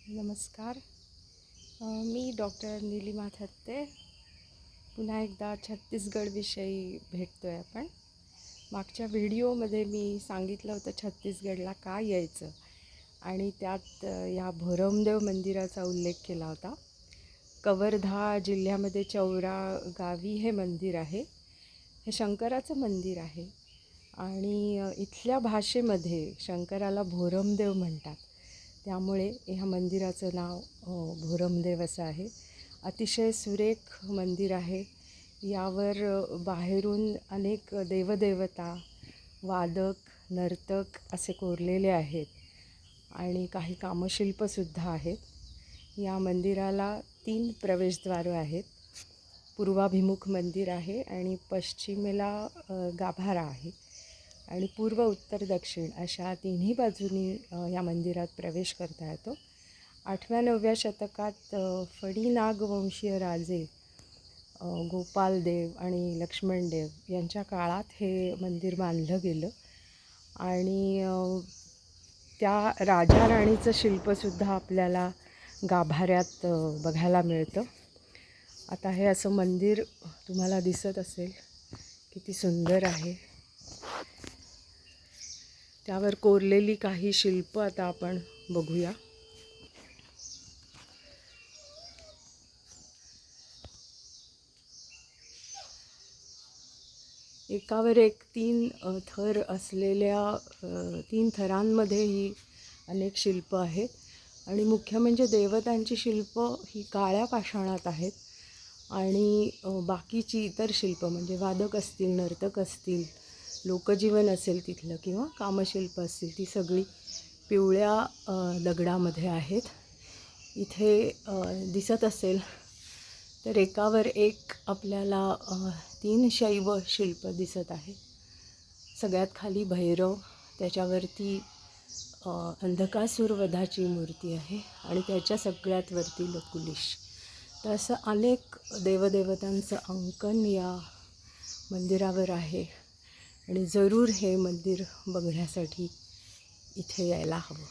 नमस्कार. मी डॉक्टर नीलिमा थत्ते. पुन्हा एकदा छत्तीसगडविषयी भेटतो आहे आपण. मागच्या व्हिडिओमध्ये मी सांगितलं होतं छत्तीसगडला का यायचं आणि त्यात या भोरमदेव मंदिराचा उल्लेख केला होता. कवर्धा जिल्ह्यामध्ये चौरा गावी हे मंदिर आहे. हे शंकराचं मंदिर आहे आणि इथल्या भाषेमध्ये शंकराला भोरमदेव म्हणतात. त्यामुळे ह्या मंदिराचं नाव भोरमदेव असं आहे. अतिशय सुरेख मंदिर आहे. यावर बाहेरून अनेक देवदेवता, वादक, नर्तक असे कोरलेले आहेत आणि काही कामशिल्पसुद्धा आहेत. या मंदिराला 3 प्रवेशद्वार आहेत. पूर्वाभिमुख मंदिर आहे आणि पश्चिमेला गाभारा आहे आणि पूर्व, उत्तर, दक्षिण अशा तिन्ही बाजूनी या मंदिरात प्रवेश करता येतो. 8व्या-9व्या शतकात फडीनागवंशीय राजे गोपालदेव आणि लक्ष्मणदेव यांच्या काळात हे मंदिर बांधलं गेलं आणि त्या राजा राणीचं शिल्पसुद्धा आपल्याला गाभाऱ्यात बघायला मिळतं. आता हे असं मंदिर तुम्हाला दिसत असेल, किती सुंदर आहे. त्यावर कोरलेली काही शिल्प आता आपण बघूया. एकावर एक 3 थर असलेल्या 3 थरांमध्ये ही अनेक शिल्प आहेत आणि मुख्य म्हणजे देवतांची शिल्प ही काळ्या पाषाणात आहेत आणि बाकीची इतर शिल्प म्हणजे वादक असतील, नर्तक असतील, लोकजीवन असेल तिथलं किंवा कामशिल्प असतील, ती सगळी पिवळ्या दगडामध्ये आहेत. इथे दिसत असेल तर एकावर एक आपल्याला 3 शैव शिल्प दिसत आहे. सगळ्यात खाली भैरव, त्याच्यावरती अंधकासूर वधाची मूर्ती आहे आणि त्याच्या सगळ्यात वरती लकुलिश. तर असं अनेक देवदेवतांचं अंकन या मंदिरावर आहे आणि जरूर हे मंदिर बघण्यासाठी इथे यायला हवं.